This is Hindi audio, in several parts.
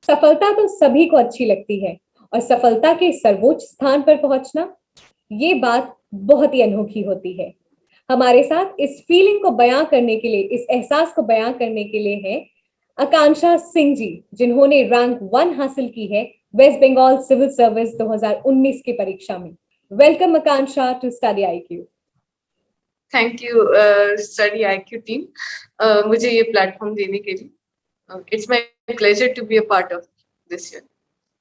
सफलता तो सभी को अच्छी लगती है और सफलता के सर्वोच्च स्थान पर पहुंचना, ये बात बहुत ही अनोखी होती है। हमारे साथ इस फीलिंग को बयां करने के लिए, इस एहसास को बयां करने के लिए है आकांक्षा सिंह जी, जिन्होंने रैंक 1 हासिल की है वेस्ट बंगाल सिविल सर्विस 2019 की परीक्षा में। Welcome Akanksha to Study IQ. Thank you Study IQ team, मुझे ये प्लेटफॉर्म देने के लिए। It's my pleasure to be a part of this year.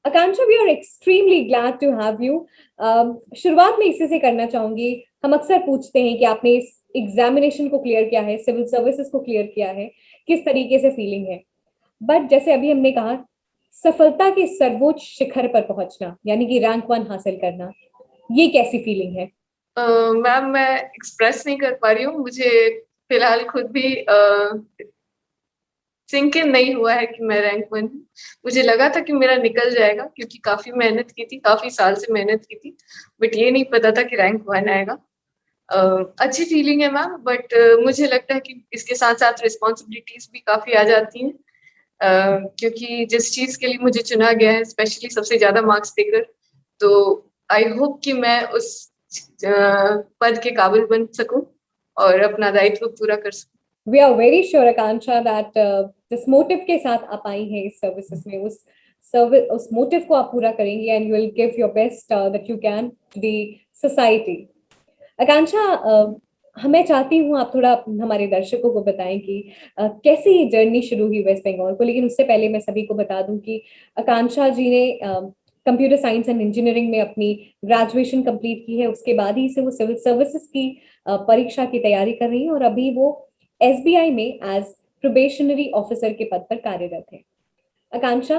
Akanksha, we are extremely glad to have you. शुरुआत में इसी से करना चाहूंगी। हम अक्सर पूछते हैं कि आपने इस एग्जामिनेशन को क्लियर किया है, सिविल सर्विसेज को क्लियर किया है, किस तरीके से फीलिंग है। बट जैसे अभी हमने कहा, सफलता के सर्वोच्च शिखर पर पहुंचना यानी कि रैंक 1 हासिल करना, ये कैसी फीलिंग है? मैम, मैं एक्सप्रेस नहीं कर पा रही हूँ। मुझे फिलहाल खुद भी सिंक इन नहीं हुआ है कि मैं रैंक 1 हूँ। मुझे लगा था कि मेरा निकल जाएगा क्योंकि काफी मेहनत की थी, काफी साल से मेहनत की थी, बट ये नहीं पता था कि रैंक 1 आएगा। अच्छी फीलिंग है मैम, बट मुझे लगता है कि इसके साथ साथ रिस्पॉन्सिबिलिटीज भी काफी आ जाती हैं। क्योंकि जिस चीज के लिए मुझे चुना गया है, स्पेशली सबसे ज्यादा मार्क्स देकर, तो आई होप कि मैं उस पद के काबिल बन सकूं और अपना दायित्व पूरा कर सकूं। We are very sure Akanksha that जिस मोटिव के साथ आप आई हैं इस सर्विसेज में, उस सर्विस, उस मोटिव को आप पूरा करेंगे and you will give your best that you can the society. Akanksha, मैं चाहती हूँ आप थोड़ा हमारे दर्शकों को बताएं कि कैसे ये जर्नी शुरू हुई वेस्ट बंगाल को। लेकिन उससे पहले मैं सभी को बता दूं कि आकांक्षा जी ने कंप्यूटर साइंस एंड इंजीनियरिंग में अपनी ग्रेजुएशन कंप्लीट की है। उसके बाद ही से वो सिविल सर्विसेज की परीक्षा की तैयारी कर रही हैं और अभी वो एसबीआई में एज प्रोबेशनरी ऑफिसर के पद पर कार्यरत है। आकांक्षा,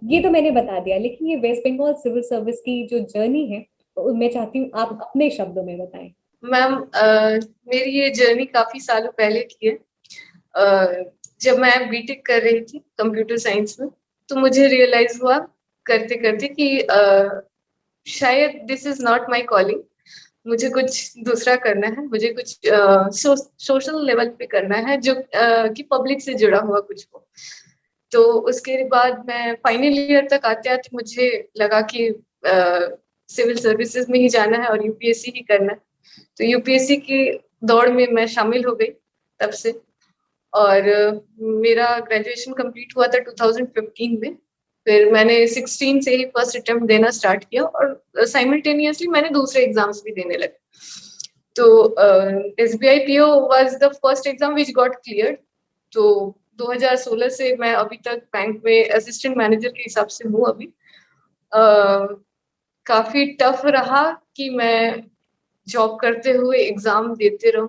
ये तो मैंने बता दिया, लेकिन ये वेस्ट बंगाल सिविल सर्विस की जो जर्नी है, मैं चाहती हूँ आप अपने शब्दों में बताएं। मैम, मेरी ये जर्नी काफी सालों पहले की है। जब मैं बीटेक कर रही थी कंप्यूटर साइंस में, तो मुझे रियलाइज हुआ करते करते कि शायद this is not my calling. मुझे कुछ दूसरा करना है, मुझे कुछ सोशल लेवल पे करना है जो कि पब्लिक से जुड़ा हुआ कुछ हो। तो उसके बाद मैं फाइनल ईयर तक आते आते मुझे लगा कि सिविल सर्विसेज में ही जाना है और यूपीएससी ही करना है। तो यूपीएससी की दौड़ में मैं शामिल हो गई तब से। और मेरा ग्रेजुएशन कंप्लीट हुआ था 2015 में। फिर मैंने 16 से ही फर्स्ट अटेम्प्ट देना स्टार्ट किया और साइमल्टेनियसली मैंने दूसरे एग्जाम्स भी देने लगे। तो SBI PO was the first exam which got clear. तो 2016 से मैं अभी तक बैंक में असिस्टेंट मैनेजर के हिसाब से हूँ अभी। काफी टफ रहा कि मैं जॉब करते हुए एग्जाम देते रहूं,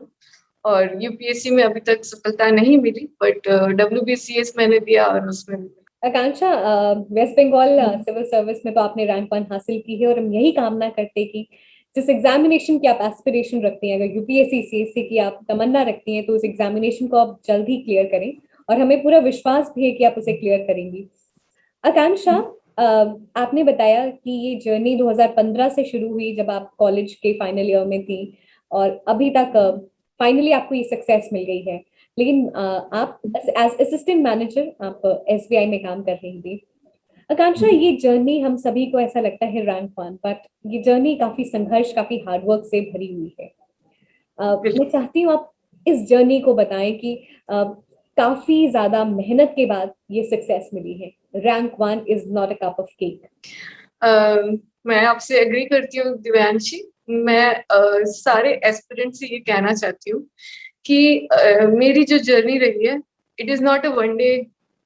और यूपीएससी में अभी तक सफलता नहीं मिली, बट डब्ल्यूबीसीएस मैंने दिया और उसमें आकांक्षा, वेस्ट बंगाल सिविल सर्विस में तो आपने रैंक 1 हासिल की है और हम यही कामना करते हैं कि जिस एग्जामिनेशन की आप एस्पिरेशन रखती हैं, अगर यूपीएससी सीएससी की आप तमन्ना रखती हैं, तो उस एग्जामिनेशन को आप जल्द ही क्लियर करें और हमें पूरा विश्वास भी है कि आप उसे क्लियर करेंगी। आकांक्षा, आपने बताया कि ये जर्नी 2015 से शुरू हुई जब आप कॉलेज के फाइनल ईयर में थी और अभी तक फाइनली आपको ये सक्सेस मिल गई है। लेकिन आप एज असिस्टेंट मैनेजर आप एसबीआई में काम कर रही थी। आकांक्षा, ये जर्नी हम सभी को ऐसा लगता है रैंक 1, बट ये जर्नी काफी संघर्ष, काफी हार्डवर्क से भरी हुई है। मैं चाहती हूँ आप इस जर्नी को बताएं कि काफी ज्यादा मेहनत के बाद ये सक्सेस मिली है। Rank 1 is not a cup of cake. मैं आपसे एग्री करती हूँ दिव्यांशी। मैं सारे एस्पिरेंट से ये कहना चाहती हूँ कि मेरी जो जर्नी रही है, it is not a one day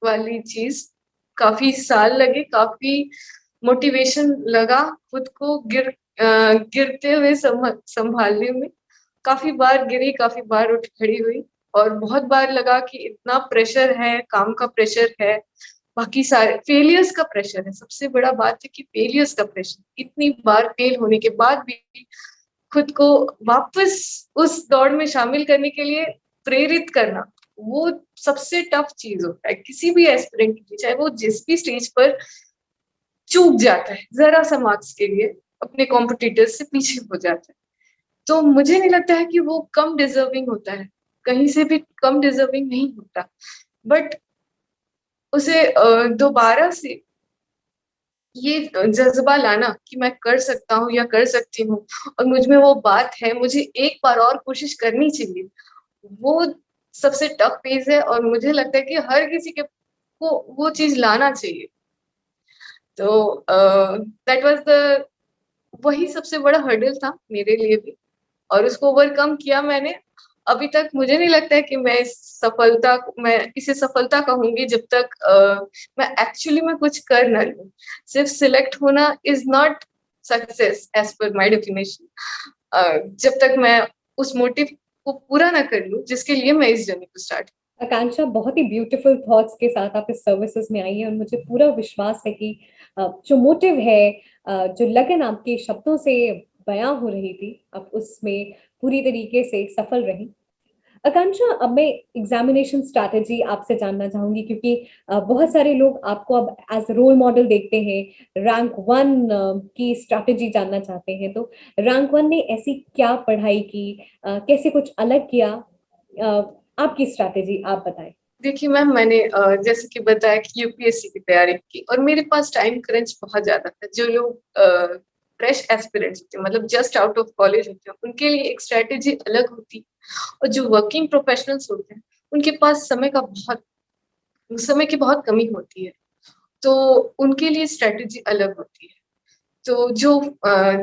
वाली चीज। काफी साल लगे, काफी मोटिवेशन लगा खुद को गिरते हुए संभालने में। काफी बार गिरी, काफी बार उठ खड़ी हुई, और बहुत बार लगा कि इतना प्रेशर है, काम का प्रेशर है, बाकी सारे फेलियर्स का प्रेशर है। सबसे बड़ा बात है कि फेलियर्स का प्रेशर, इतनी बार फेल होने के बाद भी खुद को वापस उस दौड़ में शामिल करने के लिए प्रेरित करना, वो सबसे टफ चीज होता है किसी भी एस्पिरेंट के लिए, चाहे वो जिस भी स्टेज पर चूक जाता है जरा सा मार्क्स के लिए, अपने कॉम्पिटिटर्स से पीछे हो जाता है। तो मुझे नहीं लगता है कि वो कम डिजर्विंग होता है, कहीं से भी कम डिजर्विंग नहीं होता। बट उसे दोबारा से ये जज्बा लाना कि मैं कर सकता हूँ या कर सकती हूँ और मुझ में वो बात है, मुझे एक बार और कोशिश करनी चाहिए, वो सबसे टफ फेज है। और मुझे लगता है कि हर किसी के को वो चीज लाना चाहिए। तो दैट वाज द वही सबसे बड़ा हर्डल था मेरे लिए भी, और उसको ओवरकम किया मैंने। अभी तक मुझे नहीं लगता है कि मैं इसे सफलता कहूंगी जब तक मैं एक्चुअली में कुछ कर ना लूं। सिर्फ सिलेक्ट होना is not success as per my definition, जब तक मैं उस मोटिव को पूरा ना कर लूं जिसके लिए मैं इस जर्नी को स्टार्ट। आकांक्षा, बहुत ही ब्यूटीफुल थॉट्स के साथ आप इस सर्विसेज में आई हैं और मुझे पूरा विश्वास है कि जो मोटिव है, जो लगन आपके शब्दों से बयां हो रही थी, आप उसमें पूरी तरीके से सफल रही। आकांक्षा, अब मैं एग्जामिनेशन स्ट्रैटेजी आपसे जानना चाहूंगी, क्योंकि बहुत सारे लोग आपको अब एज रोल मॉडल देखते हैं, रैंक वन की स्ट्रैटेजी जानना चाहते हैं। तो रैंक वन ने ऐसी क्या पढ़ाई की, कैसे कुछ अलग किया, अ, आपकी स्ट्रैटेजी आप बताएं। देखिए मैम, मैंने जैसे कि बताया कि यूपीएससी की तैयारी की, और मेरे पास टाइम क्रंच बहुत ज्यादा था। जो लोग फ्रेश एस्पिरेंट्स होते हैं, मतलब जस्ट आउट ऑफ कॉलेज होते हैं, उनके लिए एक स्ट्रेटेजी अलग होती है। और जो वर्किंग प्रोफेशनल्स होते हैं, उनके पास समय की बहुत कमी होती है, तो उनके लिए स्ट्रेटेजी अलग होती है। तो जो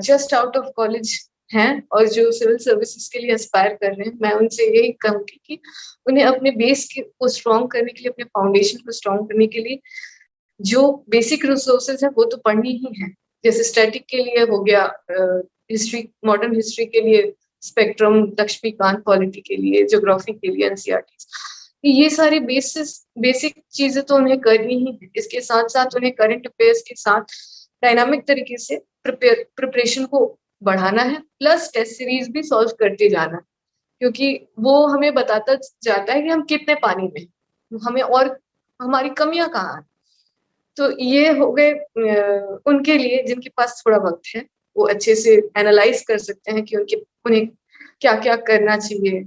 जस्ट आउट ऑफ कॉलेज हैं और जो सिविल सर्विसेज के लिए एस्पायर कर रहे हैं, मैं उनसे यही कहूंगी कि उन्हें अपने को स्ट्रॉन्ग करने के लिए, अपने फाउंडेशन को स्ट्रॉन्ग करने के लिए जो बेसिक रिसोर्सेज है वो तो पढ़नी ही है। जैसे स्टैटिक के लिए हो गया हिस्ट्री, मॉडर्न हिस्ट्री के लिए स्पेक्ट्रम, लक्ष्मीकांत पॉलिटी के लिए, ज्योग्राफी के लिए एनसीईआरटी। ये सारी बेसिक चीजें तो उन्हें करनी ही है। इसके साथ साथ उन्हें करंट अफेयर्स के साथ डायनामिक तरीके से प्रिपरेशन को बढ़ाना है, प्लस टेस्ट सीरीज भी सॉल्व करते जाना है, क्योंकि वो हमें बताता जाता है कि हम कितने पानी में हैं, हमें और हमारी कमियां कहाँ हैं। तो ये हो गए उनके लिए जिनके पास थोड़ा वक्त है, वो अच्छे से एनालाइज कर सकते हैं कि उन्हें क्या क्या करना चाहिए,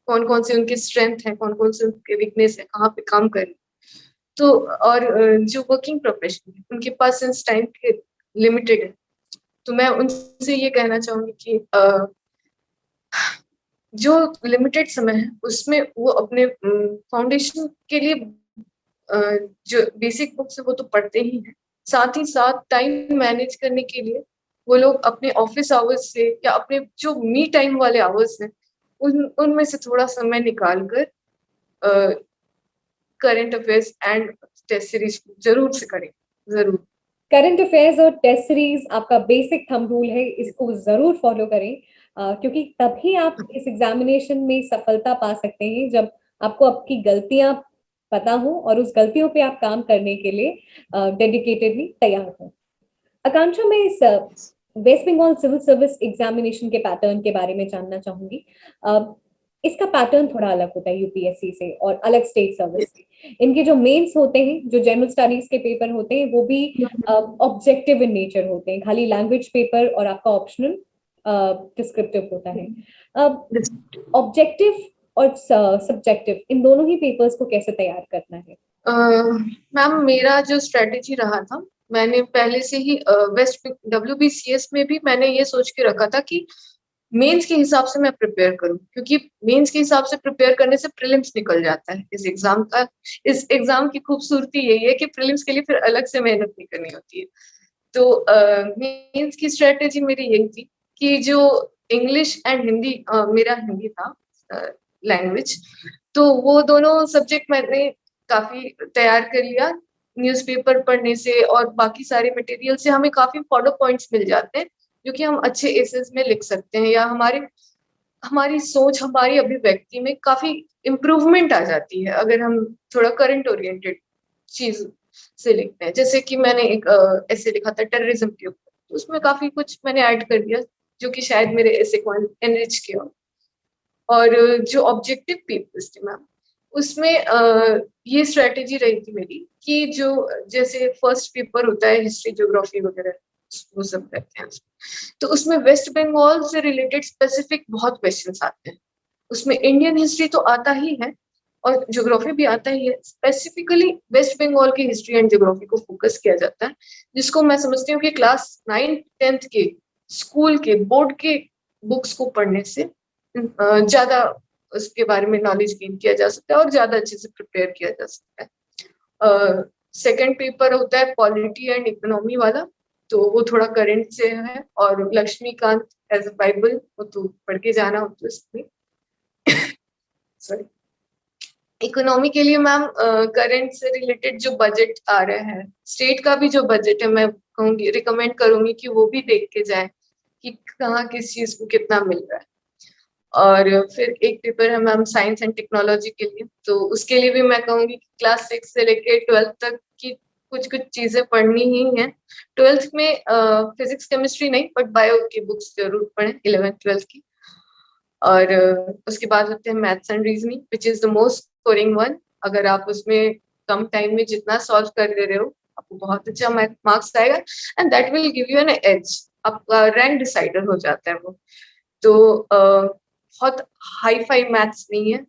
कौन कौन से उनके स्ट्रेंथ है, कौन कौन से उनके वीकनेस है, कहाँ पे काम करें। तो और जो वर्किंग प्रोफेशनल है, उनके पास सिंस टाइम के लिमिटेड है, तो मैं उनसे ये कहना चाहूंगी कि जो लिमिटेड समय है उसमें वो अपने फाउंडेशन के लिए जो बेसिक बुक्स है वो तो पढ़ते ही हैं, साथ ही साथ टाइम मैनेज करने के लिए वो लोग अपने ऑफिस आवर्स से या अपने जो मी टाइम वाले आवर्स हैं उनमें से थोड़ा समय निकाल कर current affairs and test series जरूर से करें, जरूर। करंट अफेयर्स और टेस्ट सीरीज आपका बेसिक थंब रूल है, इसको जरूर फॉलो करें, क्योंकि तभी आप इस एग्जामिनेशन में सफलता पा सकते हैं जब आपको आपकी गलतियां पता हो और उस गलतियों पे आप काम करने के लिए डेडिकेटेडली तैयार हो। आकांक्षा, मैं इस West Bengal civil service examination के पैटर्न के बारे में जानना चाहूंगी। इसका पैटर्न थोड़ा अलग होता है यूपीएससी से और अलग स्टेट सर्विस से। इनके जो मेंस होते हैं, जो जनरल स्टडीज के पेपर होते हैं, वो भी ऑब्जेक्टिव इन नेचर होते हैं, खाली लैंग्वेज पेपर और आपका ऑप्शनल डिस्क्रिप्टिव होता है। ऑब्जेक्टिव और सब्जेक्टिव, इन दोनों ही पेपर्स को कैसे तैयार करना है? मैम, मेरा जो स्ट्रेटेजी रहा था, मैंने पहले से ही वेस्ट WBCS में भी मैंने ये सोच के रखा था कि मेंस के हिसाब से मैं प्रिपेयर करूं, क्योंकि मेंस के हिसाब से प्रिपेयर करने से प्रीलिम्स निकल जाता है इस एग्जाम का। इस एग्जाम की खूबसूरती यही है कि प्रीलिम्स के लिए फिर अलग से मेहनत नहीं करनी होती है। तो मेंस की स्ट्रेटेजी मेरी यही थी कि जो इंग्लिश एंड हिंदी, मेरा हिंदी था लैंग्वेज, तो वो दोनों सब्जेक्ट मैंने काफी तैयार कर लिया। न्यूज़पेपर पढ़ने से और बाकी सारे मटेरियल से हमें काफी फॉलो पॉइंट्स मिल जाते हैं, जो कि हम अच्छे एसेस में लिख सकते हैं, या हमारी सोच, हमारी अभिव्यक्ति में काफी इम्प्रूवमेंट आ जाती है अगर हम थोड़ा करंट ओरिएंटेड चीज से लिखते हैं। जैसे कि मैंने एक ऐसे लिखा था टेररिज्म के ऊपर, तो उसमें काफी कुछ मैंने ऐड कर दिया जो कि शायद मेरे ऐसे को एनरिच किया। और जो ऑब्जेक्टिव पेपर्स थे मैम, उसमें ये स्ट्रेटेजी रही थी मेरी कि जो जैसे फर्स्ट पेपर होता है हिस्ट्री, ज्योग्राफी वगैरह, वो सब रहते हैं, तो उसमें वेस्ट बंगाल से रिलेटेड स्पेसिफिक बहुत क्वेश्चंस आते हैं। उसमें इंडियन हिस्ट्री तो आता ही है, और ज्योग्राफी भी आता ही है। स्पेसिफिकली वेस्ट बंगाल की हिस्ट्री एंड ज्योग्राफी को फोकस किया जाता है, जिसको मैं समझती हूँ कि क्लास 9th 10th के स्कूल के बोर्ड के बुक्स को पढ़ने से ज्यादा उसके बारे में नॉलेज गेन किया जा सकता है और ज्यादा अच्छे से प्रिपेयर किया जा सकता है। सेकंड पेपर होता है पॉलिटी एंड इकोनॉमी वाला, तो वो थोड़ा करंट से है, और लक्ष्मीकांत एज अ बाइबल वो तो पढ़ के जाना होता है इसमें। सॉरी। इकोनॉमी के लिए मैम करंट से रिलेटेड जो बजट आ रहा है, स्टेट का भी जो बजट है, मैं कहूंगी रिकमेंड करूंगी कि वो भी देख के जाए कि कहाँ किस चीज को कितना मिल रहा है। और फिर एक पेपर है मैम साइंस एंड टेक्नोलॉजी के लिए, तो उसके लिए भी मैं कहूंगी कि क्लास 6 से लेके 12th तक की कुछ कुछ चीजें पढ़नी ही है। 12th में फिजिक्स केमिस्ट्री नहीं, बट बायो की बुक्स जरूर पढ़ें 11th 12th की। और उसके बाद होते हैं maths and reasoning, which is the most scoring one. अगर आप उसमें कम टाइम में जितना सॉल्व कर ले रहे हो, आपको बहुत अच्छा मार्क्स आएगा, and that will give you an edge. आपका रैंक डिसाइडर हो जाता है वो। तो बहुत हाई फाई मैथ्स नहीं है।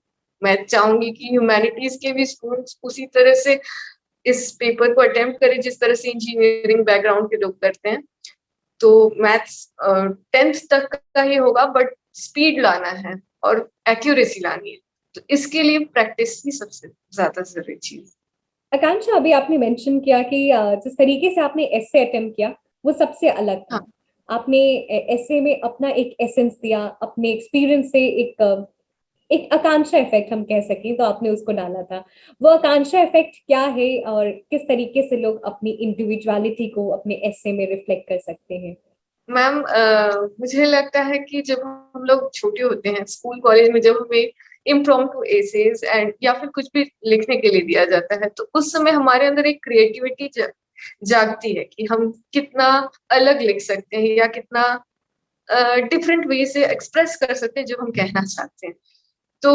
मैं चाहूंगी कि ह्यूमैनिटीज के भी स्टूडेंट्स उसी तरह से इस पेपर को अटेम्प्ट करें जिस तरह से इंजीनियरिंग बैकग्राउंड के लोग करते हैं। तो मैथ्स 10th तक का ही होगा, बट स्पीड लाना है और एक्यूरेसी लानी है, तो इसके लिए प्रैक्टिस ही सबसे ज्यादा जरूरी चीज। आकांक्षा, अभी आपने मेंशन किया कि जिस तरीके से आपने एसे अटेम्प्ट किया वो सबसे अलग था। हाँ आपने एसे में अपना एक एसेंस दिया, अपने एक्सपीरियंस से एक आकांक्षा इफेक्ट हम कह सकें तो आपने उसको डाला था। वो आकांक्षा इफेक्ट क्या है और किस तरीके से लोग अपनी इंडिविजुअलिटी को अपने एसे में रिफ्लेक्ट कर सकते हैं? मैम, मुझे लगता है कि जब हम लोग छोटे होते हैं, स्कूल कॉलेज में जब हमें इम्प्रॉम्प्टू एसेज एंड या फिर कुछ भी लिखने के लिए दिया जाता है, तो उस समय हमारे अंदर एक क्रिएटिविटी जागती है कि हम कितना अलग लिख सकते हैं या कितना डिफरेंट वे से एक्सप्रेस कर सकते हैं जो हम कहना चाहते हैं। तो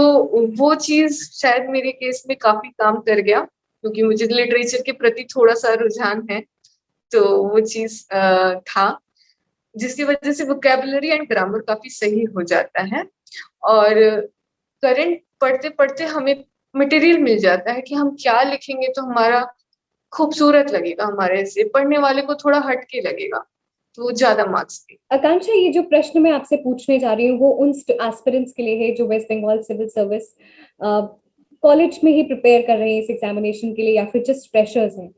वो चीज शायद मेरे केस में काफी काम कर गया, क्योंकि मुझे लिटरेचर के प्रति थोड़ा सा रुझान है। तो वो चीज था, जिसकी वजह से वोकेबुलरी एंड ग्रामर काफी सही हो जाता है। और करंट पढ़ते पढ़ते हमें मटेरियल मिल जाता है कि हम क्या लिखेंगे तो हमारा खूबसूरत लगेगा, हमारे से पढ़ने वाले को थोड़ा हटके लगेगा, तो वो ज्यादा मार्क्स देगा। आकांक्षा, ये जो प्रश्न मैं आपसे पूछने जा रही हूँ वो उन एस्पिरेंट्स के लिए है जो West Bengal civil service college में ही प्रिपेयर कर रहे हैं इस एग्जामिनेशन के लिए, या फिर जस्ट फ्रेशर्स हैं।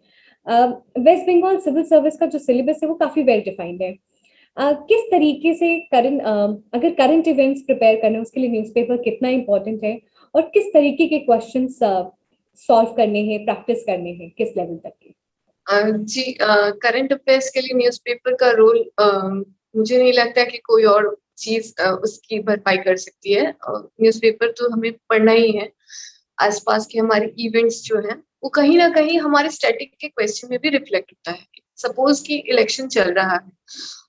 वेस्ट बंगाल सिविल सर्विस का जो सिलेबस है वो काफी वेल डिफाइंड है। किस तरीके से करंट अगर करंट इवेंट्स प्रिपेयर करने उसके लिए न्यूज़पेपर कितना इंपॉर्टेंट है, और किस तरीके के क्वेश्चंस सॉल्व करने हैं, प्रैक्टिस करने हैं, किस लेवल तक के? जी, करंट अफेयर्स के लिए न्यूज़पेपर का रोल मुझे नहीं लगता कि कोई और चीज उसकी भरपाई कर सकती है। न्यूज़पेपर तो हमें पढ़ना ही है। आसपास के हमारे इवेंट्स जो हैं वो कहीं ना कहीं हमारे स्टैटिक के क्वेश्चन में भी रिफ्लेक्ट होता है। सपोज कि इलेक्शन चल रहा है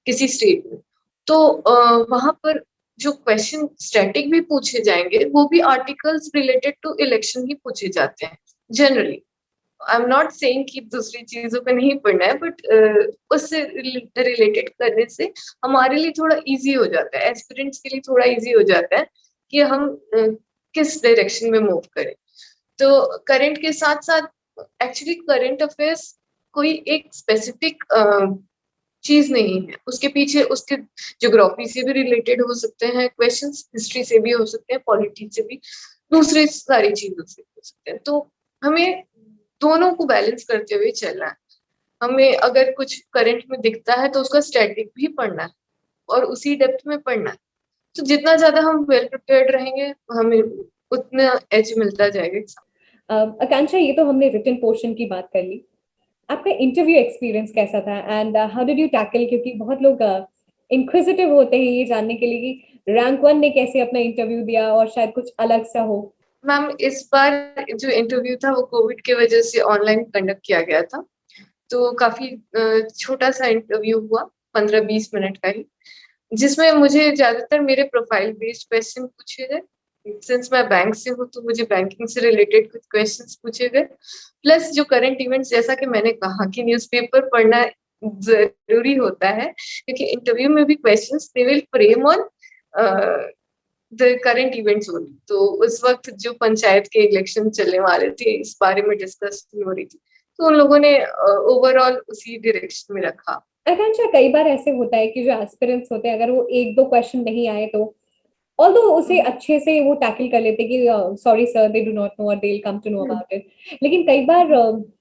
किसी स्टेट में, तो वहां पर जो क्वेश्चन स्टैटिक भी पूछे जाएंगे वो भी आर्टिकल्स रिलेटेड टू इलेक्शन ही पूछे जाते हैं generally. I am not saying कि दूसरी चीजों पे नहीं पढ़ना है, बट उससे रिलेटेड करने से हमारे लिए थोड़ा इजी हो जाता है, एस्पिरेंट्स के लिए थोड़ा इजी हो जाता है कि हम किस डायरेक्शन में मूव करें। तो करंट के साथ साथ एक्चुअली करंट अफेयर्स कोई एक स्पेसिफिक चीज नहीं है, उसके पीछे उसके ज्योग्राफी से भी रिलेटेड हो सकते हैं क्वेश्चंस, हिस्ट्री से भी हो सकते हैं, पॉलिटिक्स से भी, दूसरी सारी चीजों से हो सकते हैं। तो हमें दोनों को बैलेंस करते हुए चलना है। हमें अगर कुछ करंट में दिखता है तो उसका स्टैटिक भी पढ़ना है और उसी डेप्थ में पढ़ना है। तो जितना ज्यादा हम वेल प्रिपेयर्ड रहेंगे हमें उतना एज मिलता जाएगा। आकांक्षा, ये तो हमने रिटन पोर्शन की बात कर ली। आपका इंटरव्यू एक्सपीरियंस कैसा था and how did you tackle, क्योंकि बहुत लोग इंक्विजिटिव होते हैं ये जानने के लिए कि रैंक 1 ने कैसे अपना इंटरव्यू दिया और शायद कुछ अलग सा हो। मैम, इस बार जो इंटरव्यू था वो कोविड की वजह से ऑनलाइन कंडक्ट किया गया था, तो काफी छोटा सा इंटरव्यू हुआ, 15-20 मिनट का ही, जिसमें मुझे ज्यादातर मेरे प्रोफाइल बेस्ड क्वेश्चन पूछे गए। सिंस मैं बैंक से हूँ तो मुझे बैंकिंग से रिलेटेड कुछ क्वेश्चंस पूछे गए, प्लस जो करंट इवेंट्स, जैसा कि मैंने कहा कि न्यूज़पेपर पढ़ना जरूरी होता है, क्योंकि इंटरव्यू में भी questions they will frame on the current events only. तो उस वक्त जो पंचायत के इलेक्शन चलने वाले थे, इस बारे में डिस्कस हो रही थी, तो उन लोगों ने ओवरऑल उसी डायरेक्शन में रखा। आकांक्षा, कई बार ऐसे होता है कि जो एस्पिरेंट्स होते हैं, अगर वो एक दो क्वेश्चन नहीं आए तो ऑल्दो उसे अच्छे से वो टैकल कर लेते कि sorry sir, they do not know और they will come to know about it. लेकिन कई बार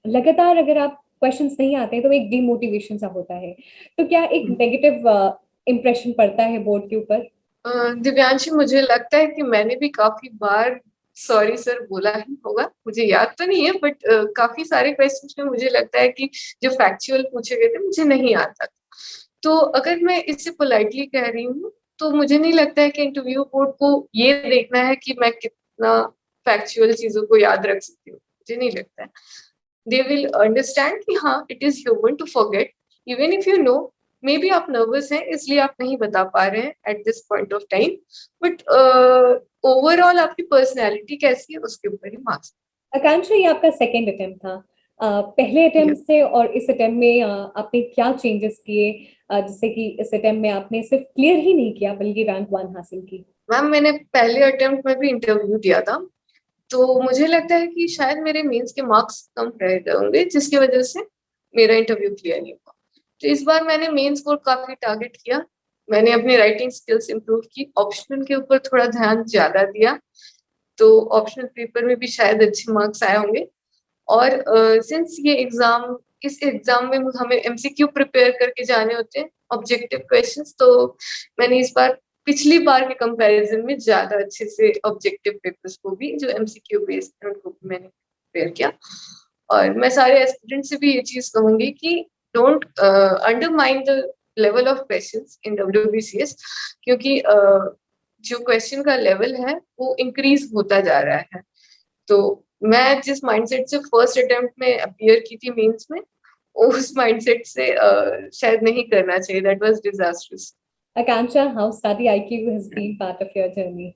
लगातार अगर आप क्वेश्चंस नहीं आते हैं तो एक डिमोटिवेशन सा होता है, तो क्या एक नेगेटिव इम्प्रेशन पड़ता है बोर्ड के ऊपर? दिव्यांशी, मुझे लगता है कि मैंने भी काफी बार सॉरी सर बोला ही होगा, मुझे याद तो नहीं है, बट काफी सारे क्वेश्चंस में मुझे लगता है कि जो फैक्चुअल पूछे गए थे मुझे नहीं आता था। तो अगर मैं इससे पोलाइटली कह रही हूँ, तो मुझे नहीं लगता है कि इंटरव्यू बोर्ड को ये देखना है कि मैं कितना फैक्चुअल चीजों को याद रख सकती हूँ, मुझे नहीं लगता है। दे विल अंडरस्टैंड कि हाँ, it is human to forget, even if you know, maybe आप नर्वस हैं इसलिए आप नहीं बता पा रहे हैं at this point of time, but overall आपकी पर्सनैलिटी कैसी है उसके ऊपर ही मार्क्स। आकांक्षा, ये आपका सेकेंड अटेम्प्ट था। पहले अटेम्प्ट से और इस अटेम्प्ट में आपने क्या चेंजेस किए, जिससे कि इस अटेम्प्ट में आपने सिर्फ क्लियर ही नहीं किया बल्कि रैंक 1 हासिल की? मैम, मैंने पहले अटेम्प्ट में भी इंटरव्यू दिया था, तो मुझे लगता है कि शायद मेरे मेंस के मार्क्स कम रह गए होंगे जिसकी वजह से मेरा इंटरव्यू क्लियर नहीं हुआ। तो इस बार मैंने मेंस को काफी टारगेट किया, मैंने अपनी राइटिंग स्किल्स इंप्रूव की, ऑप्शनल के ऊपर थोड़ा ध्यान ज्यादा दिया, तो ऑप्शनल पेपर में भी शायद अच्छे मार्क्स आए होंगे। और सिंस ये एग्जाम, इस एग्जाम में हमें एमसीक्यू प्रिपेयर करके जाने होते हैं, ऑब्जेक्टिव क्वेश्चंस, तो मैंने इस बार पिछली बार के कंपैरिजन में ज्यादा अच्छे से ऑब्जेक्टिव पेपर्स को भी जो एमसीक्यू बेस्ड है उनको भी मैंने प्रिपेयर किया। और मैं सारे एस्पिरेंट से भी ये चीज कहूंगी कि don't undermine the level of questions in WBCS, क्योंकि जो क्वेश्चन का लेवल है वो इंक्रीज होता जा रहा है। तो मैं जिस माइंडसेट से फर्स्ट अटेम्प्ट में अपीयर की थी मेंस में, उस माइंडसेट से शायद नहीं करना चाहिए, that was disasters. Akansha, how study IQ has been part of your journey?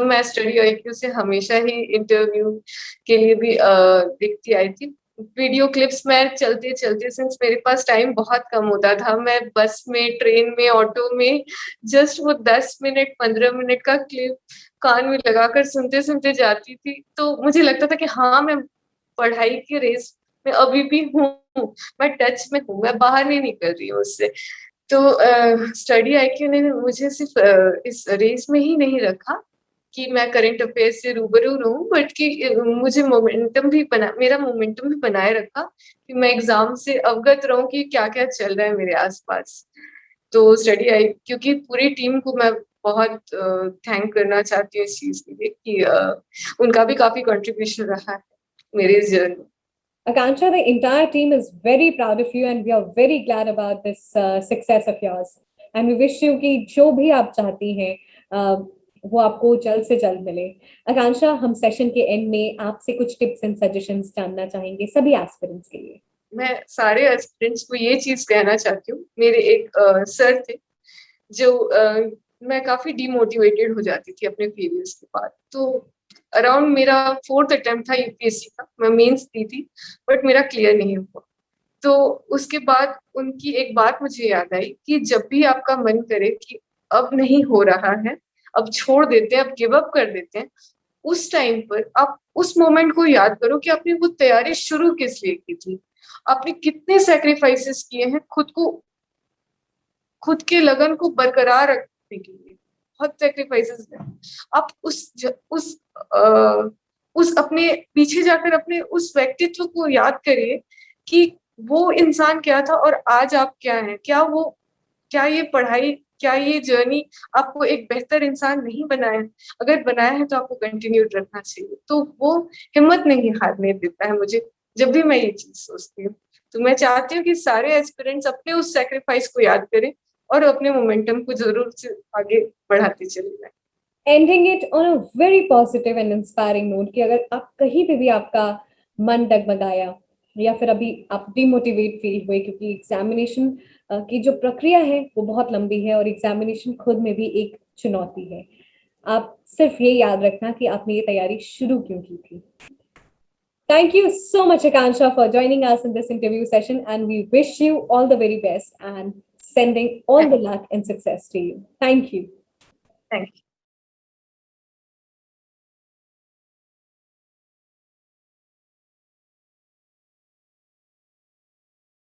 मैं स्टडी आईक्यू से हमेशा ही इंटरव्यू के लिए भी देखती आई थी। वीडियो क्लिप्स में चलते चलते, सिंस मेरे पास टाइम बहुत कम होता था, मैं बस में, ट्रेन में, ऑटो में जस्ट वो 10 मिनट 15 मिनट का क्लिप कान में लगाकर सुनते सुनते जाती थी। तो मुझे लगता था कि हाँ, मैं पढ़ाई की रेस में अभी भी हूँ, मैं टच में हूँ, मैं बाहर नहीं निकल रही हूँ उससे। तो स्टडी आईक्यू ने मुझे सिर्फ इस रेस में ही नहीं रखा कि मैं करंट अफेयर्स से रूबरू रहूं, बट कि मुझे मोमेंटम भी बना, मेरा मोमेंटम भी बनाए रखा कि मैं एग्जाम से अवगत रहूं कि क्या क्या चल रहा है मेरे आसपास। तो स्टडी आई, क्योंकि पूरी टीम को मैं बहुत थैंक करना चाहती हूँ इस चीज के लिए कि उनका भी काफी कंट्रीब्यूशन रहा है मेरे इस journey. Akansha, the entire team is very proud of you and we are very glad about this success of yours. And we wish you कि जो भी आप चाहती हैं वो आपको जल्द से जल्द मिले। आकांक्षा, हम सेशन के एंड में आपसे कुछ टिप्स एंड सजेशंस जानना चाहेंगे सभी एस्पिरेंट्स के लिए। मैं सारे एस्पिरेंट्स को ये चीज कहना चाहती हूँ, मेरे एक सर थे जो मैं काफी डिमोटिवेटेड हो जाती थी अपने फेलियर्स के बाद। तो अराउंड मेरा फोर्थ अटेम्प्ट था यूपीएससी का, मैं मेंस दी थी बट मेरा क्लियर नहीं हुआ। तो उसके बाद उनकी एक बात मुझे याद आई कि जब भी आपका मन करे कि अब नहीं हो रहा है, अब छोड़ देते हैं, अब गिव अप कर देते हैं, उस टाइम पर आप उस मोमेंट को याद करो कि आपने वो तैयारी शुरू किस लिए की थी, आपने कितने सेक्रीफाइसेस किए हैं खुद के लगन को बरकरार रखने के लिए, बहुत सेक्रीफाइसेस हैं। आप उस अपने पीछे जाकर अपने उस व्यक्तित्व को याद करिए कि वो इंसान क्या था और आज आप क्या हैं। क्या ये पढ़ाई, क्या ये जर्नी आपको एक बेहतर इंसान नहीं बनाया? अगर बनाया है तो आपको कंटिन्यू रखना चाहिए। तो वो हिम्मत नहीं हारने देता है मुझे जब भी मैं ये चीज सोचती हूँ। तो मैं चाहती हूँ कि सारे एस्पिरेंट्स अपने उस सेक्रीफाइस को याद करें और अपने मोमेंटम को जरूर से आगे बढ़ाते चले जाएं। Ending it on a very positive and inspiring note कि अगर आप कहीं पे भी आपका मन डगमगाया या फिर अभी आप डिमोटिवेट फील हुए, क्योंकि एग्जामिनेशन की जो प्रक्रिया है वो बहुत लंबी है और एग्जामिनेशन खुद में भी एक चुनौती है, आप सिर्फ ये याद रखना कि आपने ये तैयारी शुरू क्यों की थी। Thank you so much, Akansha, for joining us in this interview session, and we wish you all the very best and sending all the luck and success to you. Thank you. Thank you.